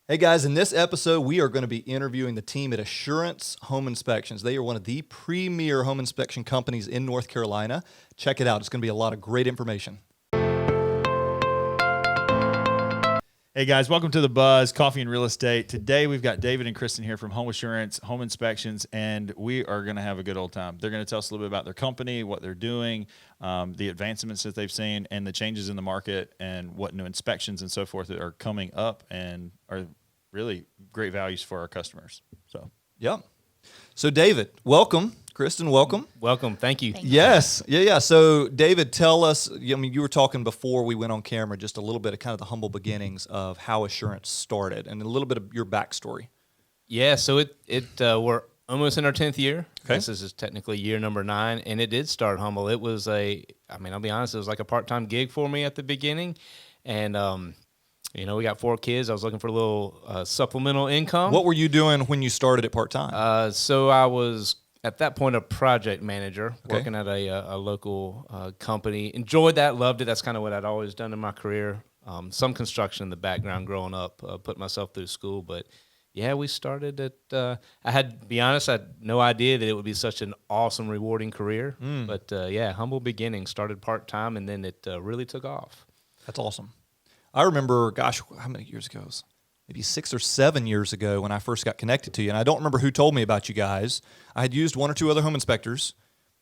Hey guys, in this episode, we are going to be interviewing the team at Assurance Home Inspections. They are one of the premier home inspection companies in North Carolina. Check it out. It's going to be a lot of great information. Hey guys, welcome to The Buzz, Coffee and Real Estate. Today we've got David and Kristin here from Home Assurance, Home Inspections, and we are going to have a good old time. They're going to tell us a little bit about their company, what they're doing, the advancements that they've seen, and the changes in the market, and what new inspections and so forth that are coming up and are really great values for our customers. So David, welcome. Kristin, welcome. Welcome. Thank you. Yes. Yeah. So David, tell us, you were talking before we went on camera just a little bit of kind of the humble beginnings of how Assurance started and a little bit of your backstory. Yeah, so we're almost in our 10th year. Okay. This is technically year number 9, and it did start humble. It was I'll be honest, it was like a part-time gig for me at the beginning, and we got 4 kids. I was looking for a little supplemental income. What were you doing when you started at part-time? So I was, at that point, a project manager, Okay. working at a local company. Enjoyed that, loved it. That's kind of what I'd always done in my career. Some construction in the background growing up, put myself through school. But, yeah, we started at I had no idea that it would be such an awesome, rewarding career. But, humble beginnings, started part-time, and then it really took off. That's awesome. I remember, gosh, how many years ago? Maybe 6 or 7 years ago when I first got connected to you. And I don't remember who told me about you guys. I had used 1 or 2 other home inspectors,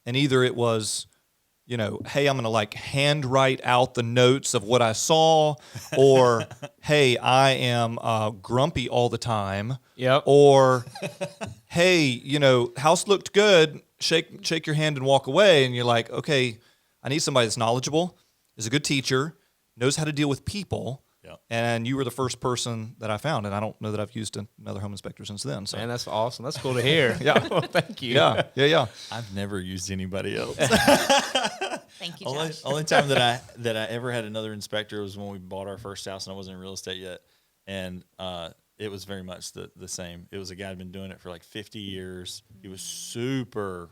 and either it was, hey, I'm going to handwrite out the notes of what I saw, or, hey, I am grumpy all the time. Yep. Or, hey, house looked good, shake your hand and walk away. And you're like, okay, I need somebody that's knowledgeable, is a good teacher, knows how to deal with people. Yep. And you were the first person that I found, and I don't know that I've used another home inspector since then. So. Man, that's awesome. That's cool to hear. Yeah. Well, thank you. Yeah. I've never used anybody else. Thank you, Josh. Only time that I ever had another inspector was when we bought our first house, and I wasn't in real estate yet, and it was very much the same. It was a guy who'd been doing it for 50 years. He was super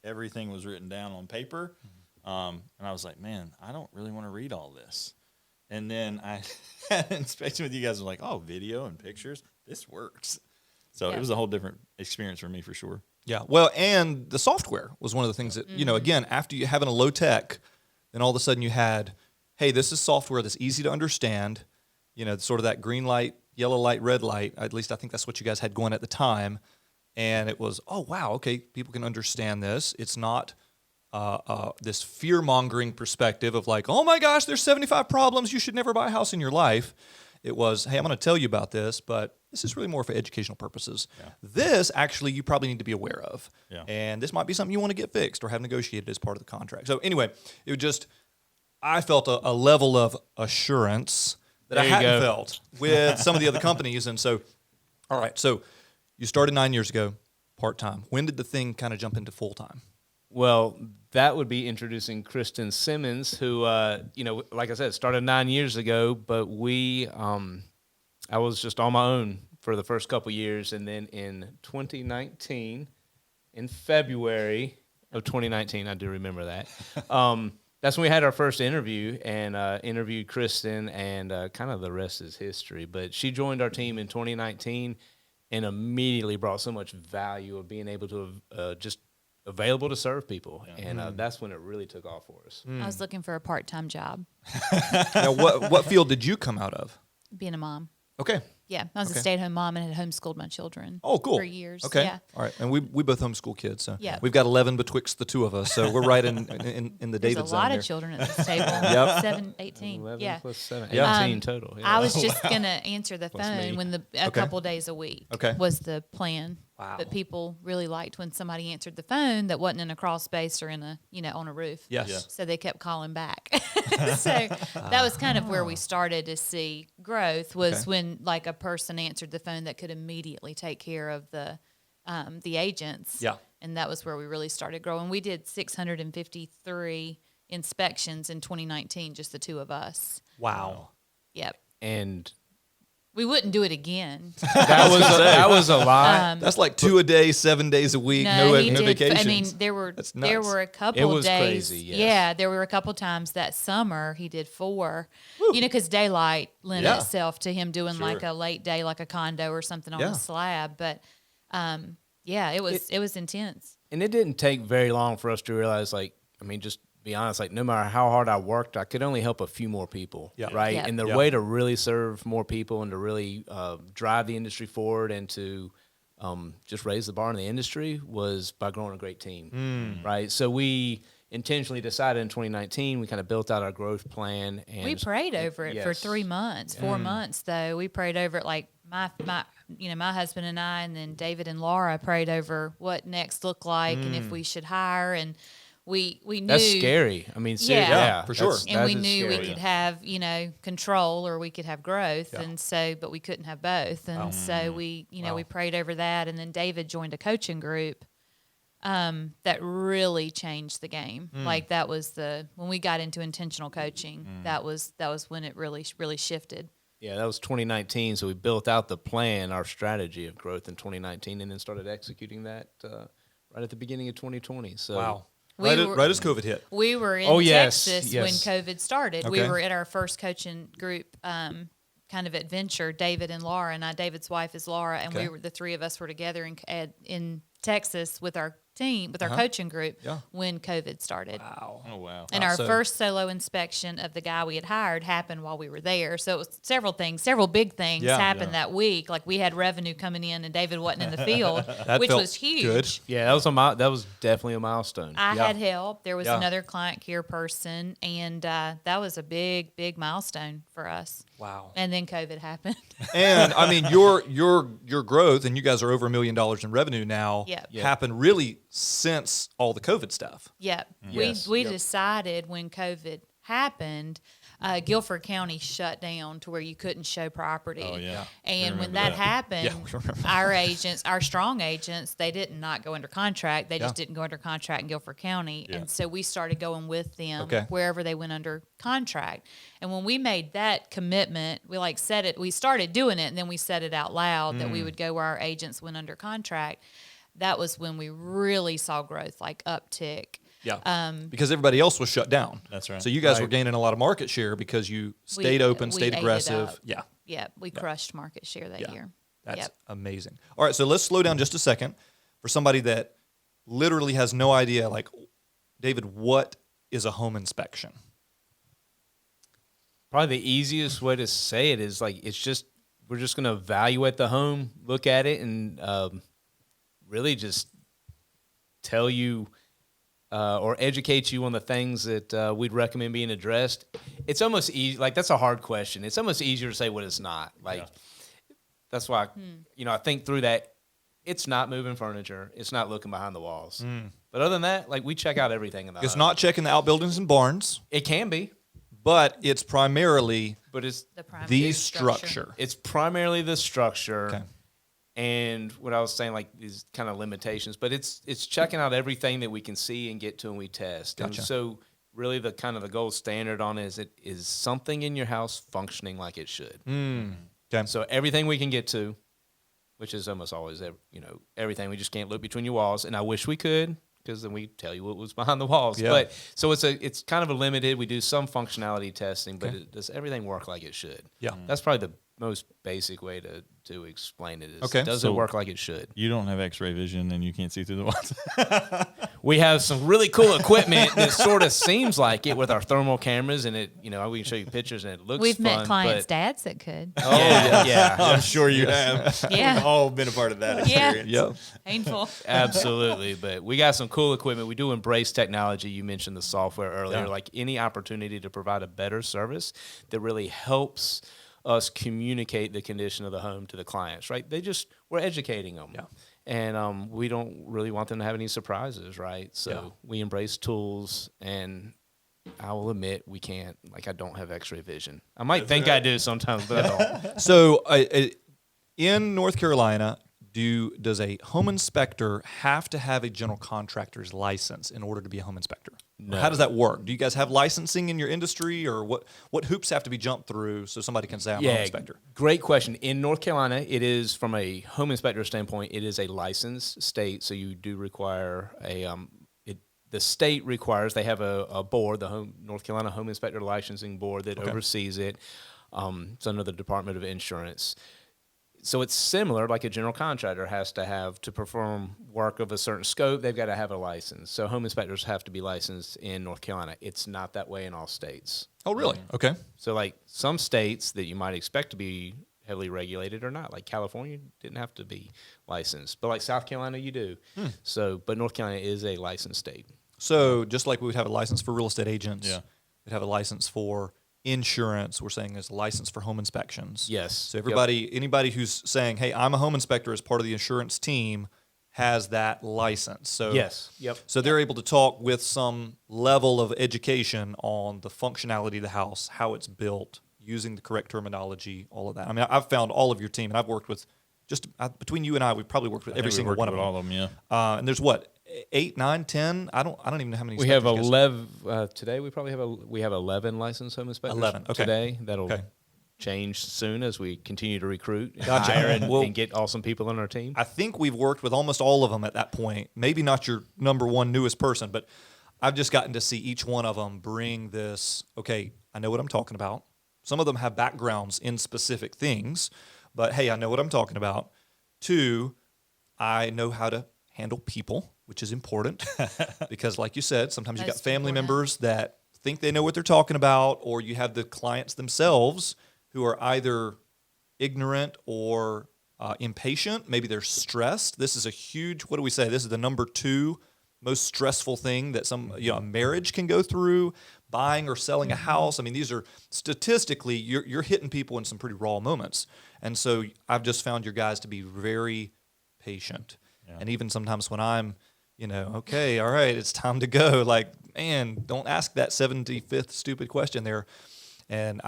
everything was written down on paper, and I was like, man, I don't really want to read all this. And then I had an inspection with you guys. I was like, oh, video and pictures, this works. So It was a whole different experience for me for sure. Yeah. Well, and the software was one of the things that, again, after you having a low tech, then all of a sudden you had, hey, this is software that's easy to understand, sort of that green light, yellow light, red light. At least I think that's what you guys had going at the time. And it was, oh, wow, okay, people can understand this. It's not this fear-mongering perspective of oh my gosh, there's 75 problems, you should never buy a house in your life. It was, hey, I'm going to tell you about this, but this is really more for educational purposes. Yeah. This, actually, you probably need to be aware of. Yeah. And this might be something you want to get fixed or have negotiated as part of the contract. So anyway, it was just, I felt a level of assurance that I hadn't felt with some of the other companies. And so, all right, so you started 9 years ago, part-time. When did the thing kind of jump into full-time? Well, that would be introducing Kristin Simmons, who, like I said, started 9 years ago, but I was just on my own for the first couple years, and then in 2019, in February of 2019, I do remember that, that's when we had our first interview, and interviewed Kristin, and kind of the rest is history. But she joined our team in 2019 and immediately brought so much value of being able to just available to serve people, and that's when it really took off for us. I was looking for a part-time job. Now, what field did you come out of? Being a mom. Okay. Yeah, I was a stay-at-home mom and had homeschooled my children. Oh, cool. For years. Okay. Yeah. All right. And we both homeschool kids, so Yeah. we've got 11 betwixt the two of us, so we're right in the There's David a zone lot here. of children at this table. Yep. 7, 18. 11 Yeah. plus 7, Yeah. 18 total. Yeah. I was just going to answer the Plus me. phone when a couple days a week was the plan. Wow. But people really liked when somebody answered the phone that wasn't in a crawl space or in a, on a roof. Yes. Yeah. So they kept calling back. So that was kind of where we started to see growth was when a person answered the phone that could immediately take care of the agents. Yeah. And that was where we really started growing. We did 653 inspections in 2019, just the two of us. Wow. Yep. And We wouldn't do it again. That was a lot. That's like 2 a day, 7 days a week, no he did. vacations. I mean, there were That's there nuts. were a couple It was days. crazy, yes. Yeah, there were a couple times that summer he did 4. You know, because daylight lent Yeah. itself to him doing like a late day, like a condo or something on Yeah. a slab. But yeah, it was intense. And it didn't take very long for us to realize, like, I mean, just be honest, like, no matter how hard I worked, I could only help a few more people, Yeah. right? Yeah. And the Yeah. way to really serve more people and to really drive the industry forward and to just raise the bar in the industry was by growing a great team, right? So we intentionally decided in 2019, we kind of built out our growth plan. And We prayed over it for yes. 3 months, 4 months though. We prayed over it like my husband and I, and then David and Laura prayed over what next looked like and if we should hire. And we knew That's scary. I mean, seriously, Yeah. yeah, for sure. that's- and that we is knew we scary. could have, control or we could have growth. Yeah. And so, but we couldn't have both. And so we prayed over that. And then David joined a coaching group that really changed the game. Like that was when we got into intentional coaching, that was when it really, really shifted. Yeah, that was 2019. So we built out the plan, our strategy of growth in 2019, and then started executing that right at the beginning of 2020. So Wow. We Right, were- right as COVID hit. We were in Oh, yes, Texas yes. when COVID started. We Okay. were at our first coaching group kind of adventure. David and Laura and I. David's wife is Laura, and Okay. the 3 of us were together in Texas with our team, with our coaching group Yeah. when COVID started. Wow. Oh wow. And Wow, our so- first solo inspection of the guy we had hired happened while we were there. So it was several big things Yeah. happened that week. Like we had revenue coming in, and David wasn't in the field, That which felt was huge. good. yeah, that was definitely a milestone. I Yeah. had help. There was Yeah. another client care person, and that was a big milestone for us. Wow. And then COVID happened. And I mean, your growth, and you guys are over $1 million in revenue now, Yep. Yep. happened really since all the COVID stuff. Yep. Yes. We decided when COVID happened, Guilford County shut down to where you couldn't show property. Oh, yeah. And when remember that that. happened, Yeah, we remember. our agents, our strong agents, they did not go under contract. They just Yeah. didn't go under contract in Guilford County. Yeah. And so we started going with them Okay. wherever they went under contract. And when we made that commitment, we started doing it, and then we said it out loud that we would go where our agents went under contract. That was when we really saw growth, like uptick. Yeah. Because everybody else was shut down. That's right. So you guys were Right. gaining a lot of market share because you stayed open, we stayed ate it aggressive. up. Yeah. Yeah, we crushed market share that Yeah. year. That's Yep. amazing. All right, so let's slow down just a second for somebody that literally has no idea, like, David, what is a home inspection? Probably the easiest way to say it is like we're just going to evaluate the home, look at it, and really just tell you or educate you on the things that we'd recommend being addressed. It's almost easy. Like that's a hard question. It's almost easier to say what it's not. Like that's why I think through that. It's not moving furniture. It's not looking behind the walls. But other than that, like we check out everything in the It's home. not checking the outbuildings and barns, It can be, but it's primarily but it's The primary the structure. It's primarily the structure, Okay. and what I was saying, like these kind of limitations. But it's checking out everything that we can see and get to, and we test. Gotcha. And so, really, the kind of the gold standard on it is something in your house functioning like it should. Okay. So everything we can get to, which is almost always everything. We just can't look between your walls, and I wish we could. Because then we tell you what was behind the walls. Yeah. But so it's kind of a limited. We do some functionality testing, but Okay. does everything work like it should? Yeah. That's probably the most basic way to explain it. Is Okay. does So- it work like it should? You don't have X-ray vision and you can't see through the walls. We have some really cool equipment that sort of seems like it with our thermal cameras, and it we can show you pictures and it looks. We've fun, met clients' but, dads that could. Oh yeah, I'm sure you have. Yeah. We've all been a part of that Yeah. experience. Yep. Painful. absolutely. But we got some cool equipment. We do embrace technology. You mentioned the software earlier. Yeah. Like any opportunity to provide a better service that really helps us communicate the condition of the home to the clients, right? We're educating them. Yeah. And we don't really want them to have any surprises, right? So Yeah. we embrace tools, and I will admit I don't have X-ray vision. I might think I do sometimes, but I don't. So in North Carolina, does a home inspector have to have a general contractor's license in order to be a home inspector? No. How does that work? Do you guys have licensing in your industry, or what hoops have to be jumped through so somebody can say I'm a home inspector? Great question. In North Carolina, it is, from a home inspector standpoint, it is a licensed state, so you do require the state requires, they have a board, the North Carolina Home Inspector Licensing Board that oversees it. It's under the Department of Insurance. So it's similar, like a general contractor has to have, to perform work of a certain scope, they've got to have a license. So home inspectors have to be licensed in North Carolina. It's not that way in all states. Oh, really? Okay. So like some states that you might expect to be heavily regulated or not, like California didn't have to be licensed, but like South Carolina you do. So, but North Carolina is a licensed state. So just like we would have a license for real estate agents, Yeah. we'd have a license for insurance. We're saying there's a license for home inspections. Yes. So anybody who's saying, hey, I'm a home inspector as part of the insurance team has that license. So Yes. Yep. So they're able to talk with some level of education on the functionality of the house, how it's built, using the correct terminology, all of that. I mean, I've found all of your team, and I've worked with between you and I, we've probably worked with every single one of them. All of them, yeah. And there's what, 8, 9, 10? I don't even know how many. We have inspectors you guys- 11 today. We have 11 licensed home inspectors 11, okay. today. That'll Okay. change soon as we continue to recruit, Gotcha. hire, and, Well, and get awesome people on our team. I think we've worked with almost all of them at that point. Maybe not your number one newest person, but I've just gotten to see each one of them bring this, okay, I know what I'm talking about. Some of them have backgrounds in specific things, but hey, I know what I'm talking about. 2, I know how to handle people, which is important because like you said, sometimes you got Most family important. members that think they know what they're talking about, or you have the clients themselves who are either ignorant or impatient. Maybe they're stressed. This is a huge, what do we say? This is the number 2 most stressful thing that a marriage can go through, buying or selling a house. I mean, these are statistically, you're hitting people in some pretty raw moments. And so I've just found your guys to be very patient. Yeah. And even sometimes when I'm, okay, all right, it's time to go. Like, man, don't ask that 75th stupid question there. And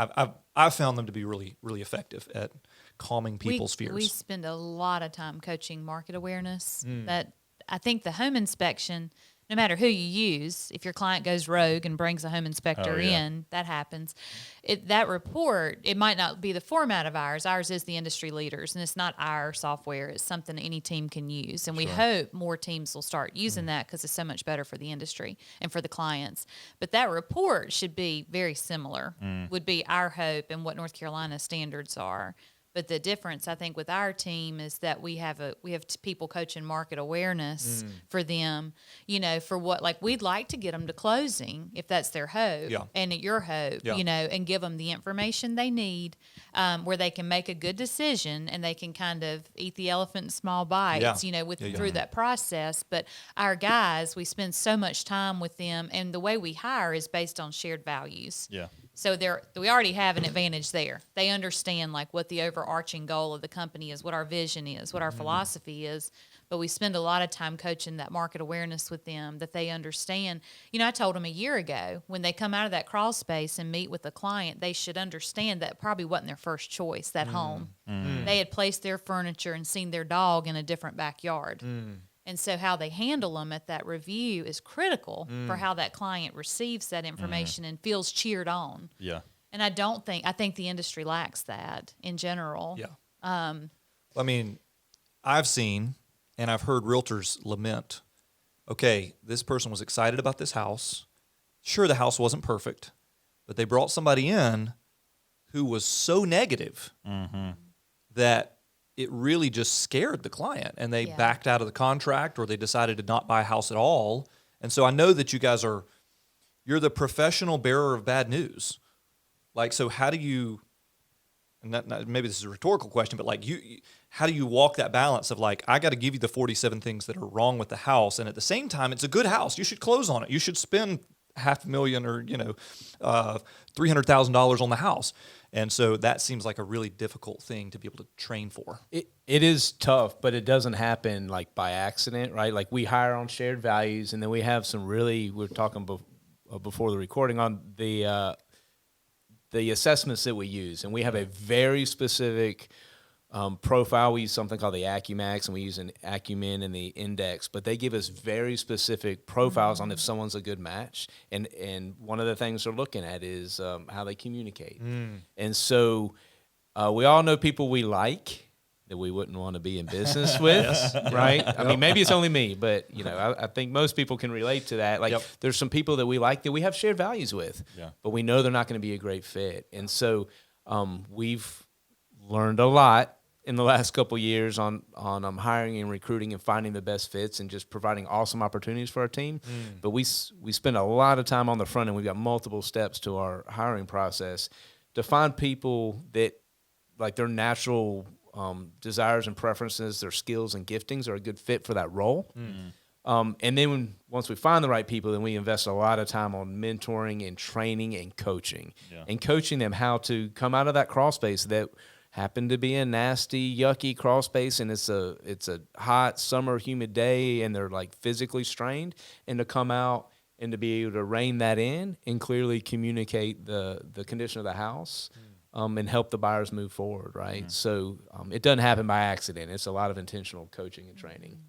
I've found them to be really, really effective at calming people's fears. We spend a lot of time coaching market awareness. That I think the home inspection, no matter who you use, if your client goes rogue and brings a home inspector in, that happens. That report, it might not be the format of ours. Ours is the industry leaders, and it's not our software. It's something any team can use. And we hope more teams will start using that because it's so much better for the industry and for the clients. But that report should be very similar, would be our hope and what North Carolina standards are. But the difference, I think, with our team is that we have people coaching market awareness for them, for what, like, we'd like to get them to closing if that's their hope and your hope, and give them the information they need where they can make a good decision and they can kind of eat the elephant in small bites, through that process. But our guys, we spend so much time with them, and the way we hire is based on shared values. Yeah. So we already have an advantage there. They understand like what the overarching goal of the company is, what our vision is, what our philosophy is. But we spend a lot of time coaching that market awareness with them, that they understand. I told them a year ago, when they come out of that crawl space and meet with a client, they should understand that probably wasn't their first choice, that home. They had placed their furniture and seen their dog in a different backyard. And so how they handle them at that review is critical for how that client receives that information and feels cheered on. Yeah. And I think the industry lacks that in general. Yeah. I mean, I've seen and I've heard realtors lament, okay, this person was excited about this house. Sure, the house wasn't perfect, but they brought somebody in who was so negative that it really just scared the client, and they backed out of the contract, or they decided to not buy a house at all. And so I know that you guys you're the professional bearer of bad news. Like, so how do you, and maybe this is a rhetorical question, but like how do you walk that balance of like, I got to give you the 47 things that are wrong with the house, and at the same time, it's a good house. You should close on it. You should spend $500,000 or $300,000 on the house. And so that seems like a really difficult thing to be able to train for. It is tough, but it doesn't happen like by accident, right? Like we hire on shared values, and then we have some we were talking before the recording on the assessments that we use, and we have a very specific profile. We use something called the AccuMax, and we use an Acumen and the Index, but they give us very specific profiles on if someone's a good match. And one of the things they're looking at is how they communicate. And so we all know people we like that we wouldn't want to be in business with, right? I mean, maybe it's only me, but I think most people can relate to that. Like, there's some people that we like that we have shared values with, but we know they're not going to be a great fit. And so we've learned a lot in the last couple of years on hiring and recruiting and finding the best fits and just providing awesome opportunities for our team. But we spend a lot of time on the front end. We've got multiple steps to our hiring process to find people that, like, their natural desires and preferences, their skills and giftings are a good fit for that role. And then once we find the right people, then we invest a lot of time on mentoring and training and coaching, and coaching them how to come out of that crawl space that happened to be a nasty, yucky crawl space, and it's a hot summer humid day, and they're like physically strained, and to come out and to be able to rein that in and clearly communicate the condition of the house. And help the buyers move forward, right? So it doesn't happen by accident. It's a lot of intentional coaching and training.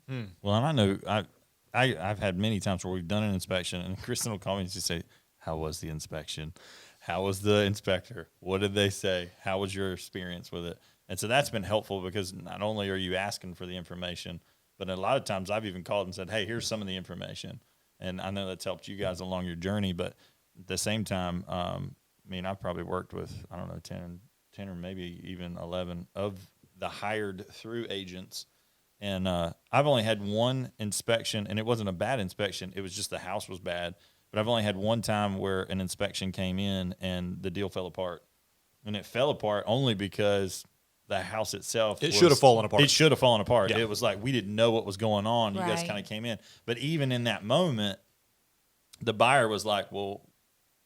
Well, and I know I've had many times where we've done an inspection, and Kristin will call me and just say, "How was the inspection? How was the inspector? What did they say? How was your experience with it?" And so that's been helpful because not only are you asking for the information, but a lot of times I've even called and said, "Hey, here's some of the information." And I know that's helped you guys along your journey, but at the same time, I mean, I've probably worked with, 10 or maybe even 11 of the hired through agents. And I've only had one inspection, and it wasn't a bad inspection. It was just the house was bad. But I've only had one time where an inspection came in and the deal fell apart. And it fell apart only because the house itself. It should have fallen apart. It should have fallen apart. Yeah. It was like we didn't know what was going on. You guys Right. kind of came in. But even in that moment, the buyer was like, well,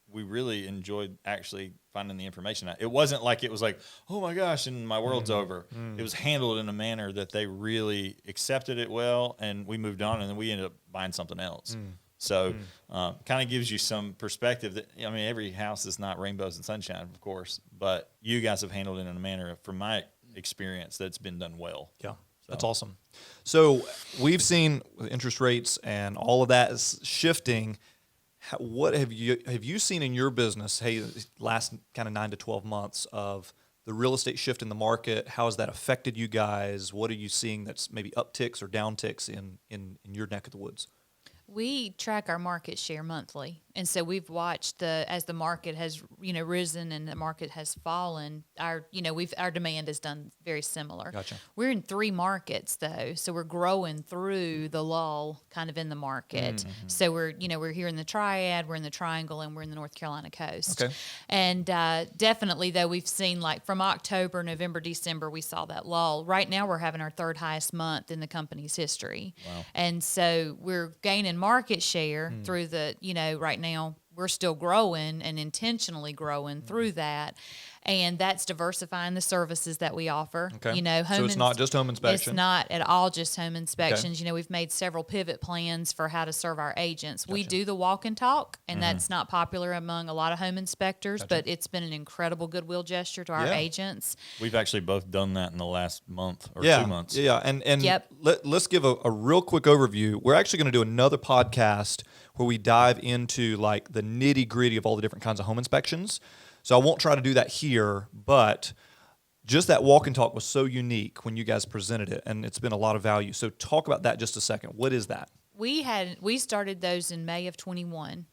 we really enjoyed actually finding the information out. It wasn't like it was like, oh my gosh, and my world's over. It was handled in a manner that they really accepted it well, and we moved on, and then we ended up buying something else. So kind of gives you some perspective that, I mean, every house is not rainbows and sunshine, of course, but you guys have handled it in a manner, from my experience, that's been done well. Yeah, that's awesome. So we've seen with interest rates and all of that is shifting. What have you seen in your business, hey, last kind of 9 to 12 months of the real estate shift in the market? How has that affected you guys? What are you seeing that's maybe upticks or downticks in your neck of the woods? We track our market share monthly, and so we've watched as the market has risen and the market has fallen. Our demand has done very similar. Gotcha. We're in 3 markets though, so we're growing through the lull kind of in the market. So we're here in the Triad, we're in the Triangle, and we're in the North Carolina coast. Okay. And definitely though, we've seen like from October, November, December, we saw that lull. Right now we're having our 3rd highest month in the company's history. Wow. And so we're gaining market share through the, right now we're still growing and intentionally growing through that. And that's diversifying the services that we offer. Okay. Home So it's not just home inspection? It's not at all just home inspections. We've made several pivot plans for how to serve our agents. We do the walk and talk, and that's not popular among a lot of home inspectors, but it's been an incredible goodwill gesture to our agents. We've actually both done that in the last month or 2 months. Yeah, and Yep. let's give a real quick overview. We're actually going to do another podcast where we dive into like the nitty gritty of all the different kinds of home inspections. So I won't try to do that here, but just that walk and talk was so unique when you guys presented it, and it's been a lot of value. So talk about that just a second. What is that? We started those in May of 21.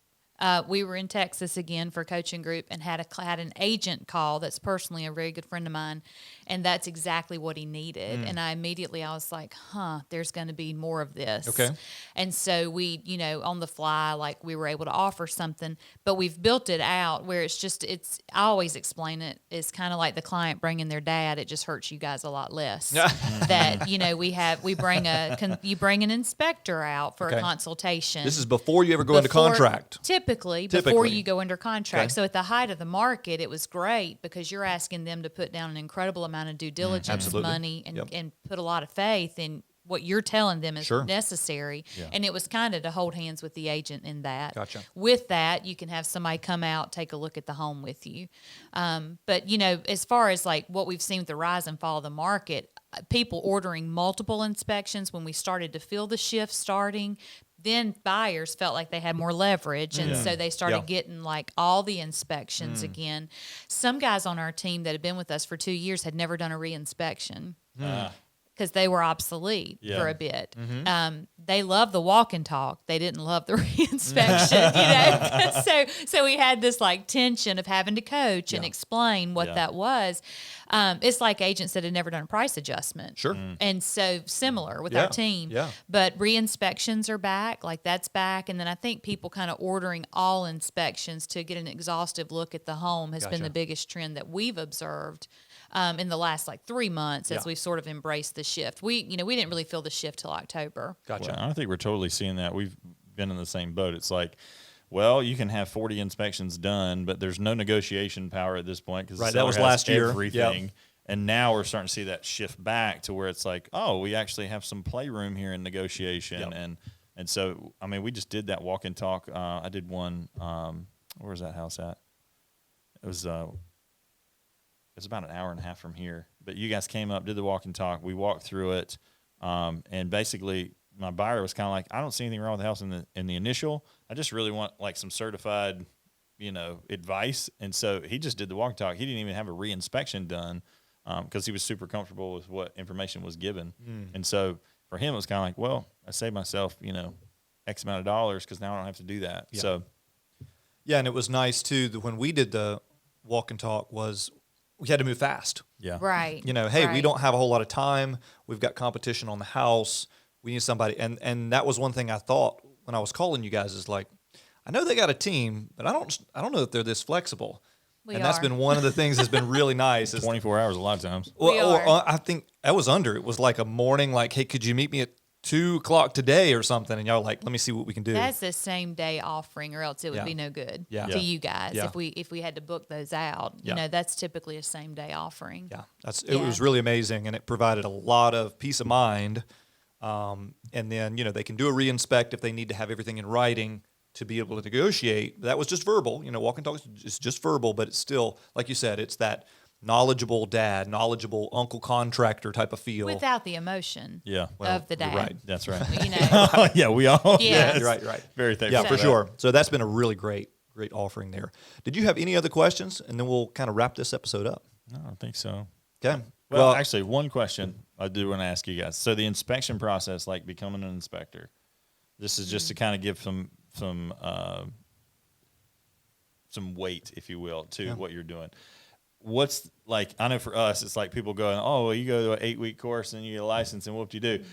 We were in Texas again for a coaching group and had an agent call that's personally a very good friend of mine, and that's exactly what he needed. And I was like, there's going to be more of this. Okay. And so we, on the fly, like we were able to offer something, but we've built it out where I always explain it, it's kind of like the client bringing their dad. It just hurts you guys a lot less. That, you bring an inspector out for a consultation. This is before you ever go into contract. Typically, before you go under contract. So at the height of the market, it was great because you're asking them to put down an incredible amount of due diligence Absolutely. money and put a lot of faith in what you're telling them is Sure. necessary. Yeah. And it was kind of to hold hands with the agent in that. Gotcha. With that, you can have somebody come out, take a look at the home with you. But, you know, as far as like what we've seen with the rise and fall of the market, people ordering multiple inspections when we started to feel the shift starting, then buyers felt like they had more leverage. And so they started getting like all the inspections again. Some guys on our team that had been with us for 2 years had never done a reinspection because they were obsolete for a bit. They loved the walk and talk. They didn't love the reinspection, you know. So we had this like tension of having to coach and explain what that was. It's like agents that had never done a price adjustment. Sure. And so similar with our team. Yeah. But re-inspections are back, like that's back. And then I think people kind of ordering all inspections to get an exhaustive look at the home has been the biggest trend that we've observed in the last like 3 months as we sort of embraced the shift. We didn't really feel the shift till October. Gotcha. Well, I think we're totally seeing that. We've been in the same boat. It's like, well, you can have 40 inspections done, but there's no negotiation power at this point because That was last year. Everything. Yep. And now we're starting to see that shift back to where it's like, oh, we actually have some playroom here in negotiation. Yep. And so, I mean, we just did that walk and talk. I did one. Where's that house at? It was about an hour and a half from here. But you guys came up, did the walk and talk. We walked through it, and basically, my buyer was kind of like, I don't see anything wrong with the house in the initial. I just really want like some certified, advice. And so he just did the walk and talk. He didn't even have a re-inspection done because he was super comfortable with what information was given. And so for him, it was kind of like, well, I saved myself, X amount of dollars because now I don't have to do that. Yeah. So Yeah, and it was nice too that when we did the walk and talk was we had to move fast. yeah, Right. Hey, we Right. don't have a whole lot of time. We've got competition on the house. We need somebody. And that was one thing I thought when I was calling you guys is like, I know they got a team, but I don't know that they're this flexible. We That's are. been one of the things that's been really nice. Is 24 hours a lot of times. We are. I think that was under. It was like a morning, like, hey, could you meet me at 2:00 today or something? And y'all were like, let me see what we can do. That's the same day offering, or else it would Yeah. be no good Yeah. to Yeah. you guys Yeah. if we had to book those out. Yeah. That's typically a same day offering. Yeah, it was really amazing, and it provided a lot of peace of mind. And then they can do a re-inspect if they need to have everything in writing to be able to negotiate. That was just verbal. Walk and talk is just verbal, but it's still, like you said, it's that knowledgeable dad, knowledgeable uncle contractor type of feel. Without the emotion Yeah. of the you're dad. right. That's right. You know, Yeah, we all. Yeah. You're right. Very thankful. Yeah, for for that. sure. So that's been a really great offering there. Did you have any other questions? And then we'll kind of wrap this episode up. No, I don't think so. Okay. Well, actually, one question I do want to ask you guys. So the inspection process, like becoming an inspector, this is just to kind of give some weight, if you will, to what you're doing. What's like? I know for us, it's like people going, "Oh, well, you go to an 8-week course and you get a license, and what do you do?"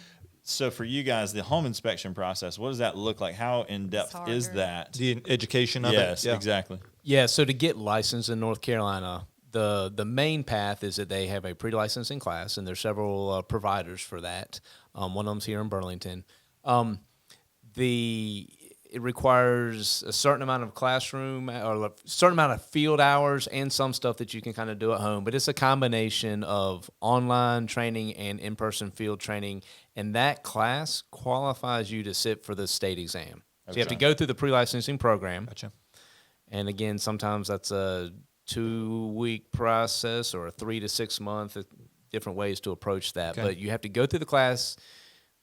So for you guys, the home inspection process, what does that look like? How in depth is harder. that? the education of Yes, it. Yeah. exactly. Yeah, so to get licensed in North Carolina, the main path is that they have a pre-licensing class, and there's several providers for that. One of them's here in Burlington. It requires a certain amount of classroom or a certain amount of field hours and some stuff that you can kind of do at home. But it's a combination of online training and in-person field training, and that class qualifies you to sit for the state exam. So you have to go through the pre-licensing program. Gotcha. And again, sometimes that's a 2-week process or a 3 to 6 month, different ways to approach that. Okay. But you have to go through the class,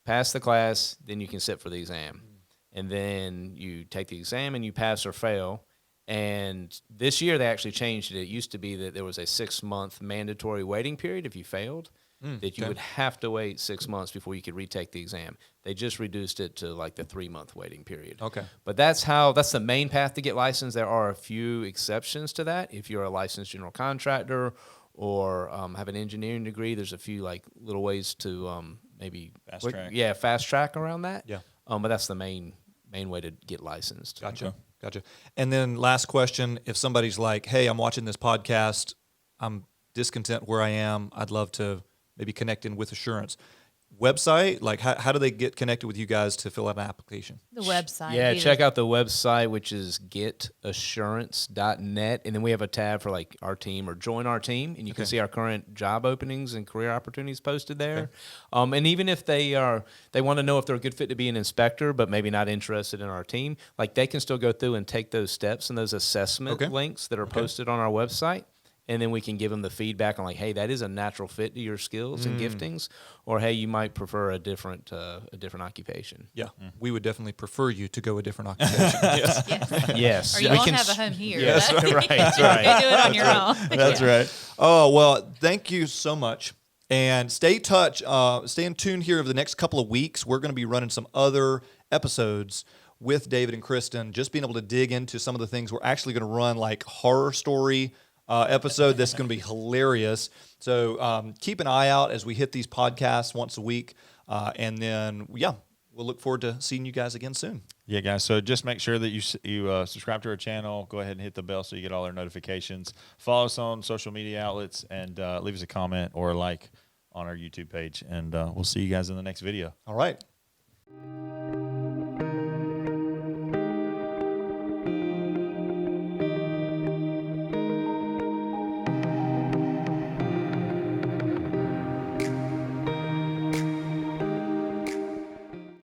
pass the class, then you can sit for the exam. And then you take the exam and you pass or fail. And this year they actually changed it. It used to be that there was a 6-month mandatory waiting period if you failed, that you would have to wait 6 months before you could retake the exam. They just reduced it to like the 3-month waiting period. Okay. But that's the main path to get licensed. There are a few exceptions to that. If you're a licensed general contractor or have an engineering degree, there's a few like little ways to maybe Fast track. Yeah, fast track around that. Yeah. But that's the main way to get licensed. Gotcha. Gotcha. And then last question, if somebody's like, hey, I'm watching this podcast, I'm discontent where I am, I'd love to maybe connect in with Assurance. website? Like, how do they get connected with you guys to fill out an application? The website. Yeah, check out the website, which is getassurance.net. And then we have a tab for like our team or join our team. And you can see our current job openings and career opportunities posted there. And even if they want to know if they're a good fit to be an inspector, but maybe not interested in our team, like they can still go through and take those steps and those assessment links that are posted on our website. And then we can give them the feedback on like, hey, that is a natural fit to your skills and giftings, or hey, you might prefer a different occupation. Yeah, we would definitely prefer you to go a different occupation. Yes. Yes. Or you won't have a home here. Yes, That- right. That's You right. can do it on your own. That's right. Oh, well, thank you so much. And stay in touch. Stay in tune here over the next couple of weeks. We're going to be running some other episodes with David and Kristin, just being able to dig into some of the things. We're actually going to run like horror story episode that's going to be hilarious. So keep an eye out as we hit these podcasts once a week. And then, we'll look forward to seeing you guys again soon. Yeah, guys. So just make sure that you subscribe to our channel. Go ahead and hit the bell so you get all our notifications. Follow us on social media outlets and leave us a comment or a like on our YouTube page. And we'll see you guys in the next video. All right.